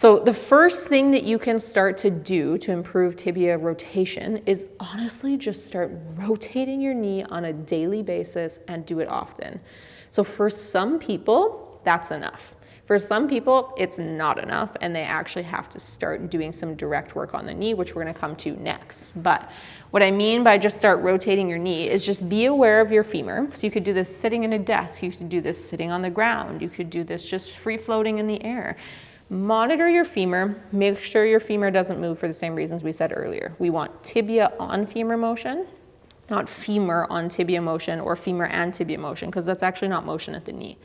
So the first thing that you can start to do to improve tibia rotation is honestly just start rotating your knee on a daily basis and do it often. So for some people, that's enough. For some people, it's not enough and they actually have to start doing some direct work on the knee, which we're gonna come to next. But what I mean by just start rotating your knee is just be aware of your femur. So you could do this sitting in a desk, you could do this sitting on the ground, you could do this just free floating in the air. Monitor your femur, make sure your femur doesn't move for the same reasons we said earlier. We want tibia on femur motion, not femur on tibia motion or femur and tibia motion, because that's actually not motion at the knee.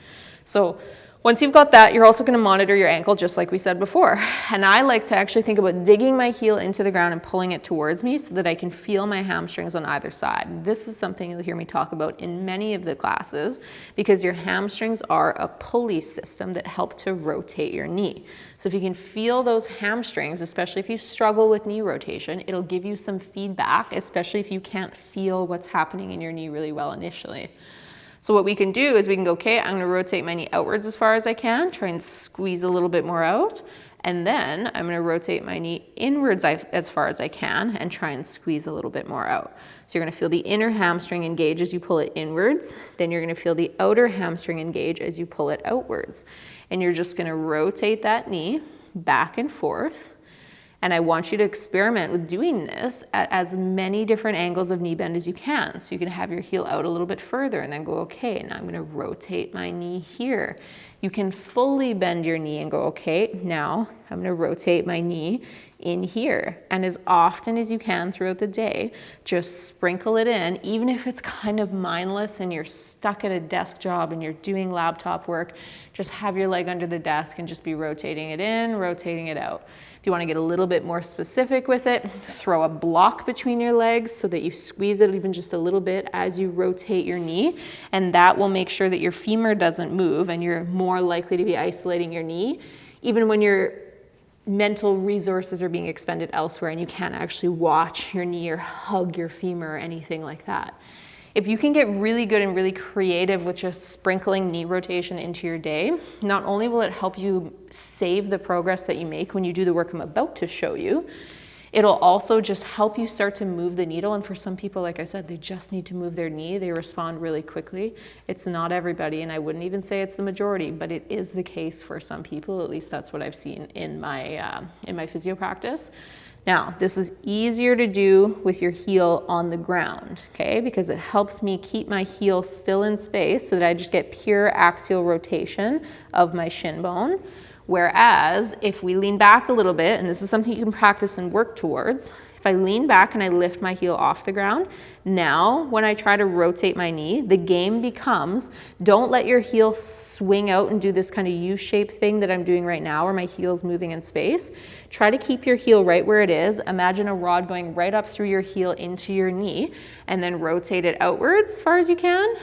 So once you've got that, you're also going to monitor your ankle just like we said before. And I like to actually think about digging my heel into the ground and pulling it towards me so that I can feel my hamstrings on either side. This is something you'll hear me talk about in many of the classes because your hamstrings are a pulley system that help to rotate your knee. So if you can feel those hamstrings, especially if you struggle with knee rotation, it'll give you some feedback, especially if you can't feel what's happening in your knee really well initially. So what we can do is we can go, okay, I'm gonna rotate my knee outwards as far as I can, try and squeeze a little bit more out, and then I'm gonna rotate my knee inwards as far as I can and try and squeeze a little bit more out. So you're gonna feel the inner hamstring engage as you pull it inwards, then you're gonna feel the outer hamstring engage as you pull it outwards. And you're just gonna rotate that knee back and forth. And I want you to experiment with doing this at as many different angles of knee bend as you can. So you can have your heel out a little bit further and then go, okay, now I'm gonna rotate my knee here. You can fully bend your knee and go, okay, now I'm gonna rotate my knee in here. And as often as you can throughout the day, just sprinkle it in, even if it's kind of mindless and you're stuck at a desk job and you're doing laptop work, just have your leg under the desk and just be rotating it in, rotating it out. If you want to get a little bit more specific with it, throw a block between your legs so that you squeeze it even just a little bit as you rotate your knee, and that will make sure that your femur doesn't move and you're more likely to be isolating your knee, even when your mental resources are being expended elsewhere and you can't actually watch your knee or hug your femur or anything like that. If you can get really good and really creative with just sprinkling knee rotation into your day, not only will it help you save the progress that you make when you do the work I'm about to show you, it'll also just help you start to move the needle. And for some people, like I said, they just need to move their knee. They respond really quickly. It's not everybody, and I wouldn't even say it's the majority, but it is the case for some people. At least that's what I've seen in my physio practice. Now, this is easier to do with your heel on the ground, okay? Because it helps me keep my heel still in space so that I just get pure axial rotation of my shin bone. Whereas if we lean back a little bit, and this is something you can practice and work towards, if I lean back and I lift my heel off the ground, now when I try to rotate my knee, the game becomes, don't let your heel swing out and do this kind of U-shaped thing that I'm doing right now where my heel's moving in space. Try to keep your heel right where it is. Imagine a rod going right up through your heel into your knee, and then rotate it outwards as far as you can,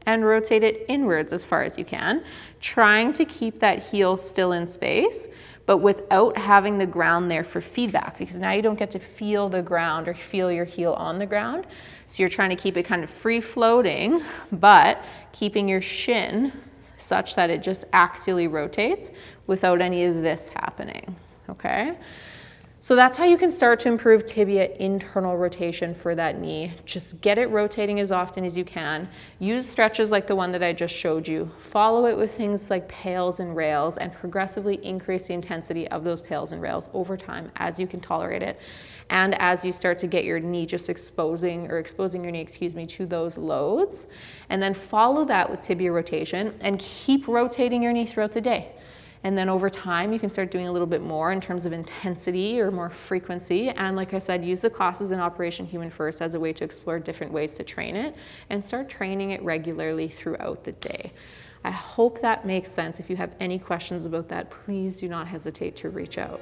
and rotate it inwards as far as you can, trying to keep that heel still in space, but without having the ground there for feedback, because now you don't get to feel the ground or feel your heel on the ground. So you're trying to keep it kind of free floating, but keeping your shin such that it just axially rotates without any of this happening, okay? So that's how you can start to improve tibia internal rotation for that knee. Just get it rotating as often as you can. Use stretches like the one that I just showed you. Follow it with things like pails and rails and progressively increase the intensity of those pails and rails over time as you can tolerate it. And as you start to get your knee just exposing your knee, to those loads. And then follow that with tibia rotation and keep rotating your knee throughout the day. And then over time, you can start doing a little bit more in terms of intensity or more frequency. And like I said, use the classes in Operation Human First as a way to explore different ways to train it and start training it regularly throughout the day. I hope that makes sense. If you have any questions about that, please do not hesitate to reach out.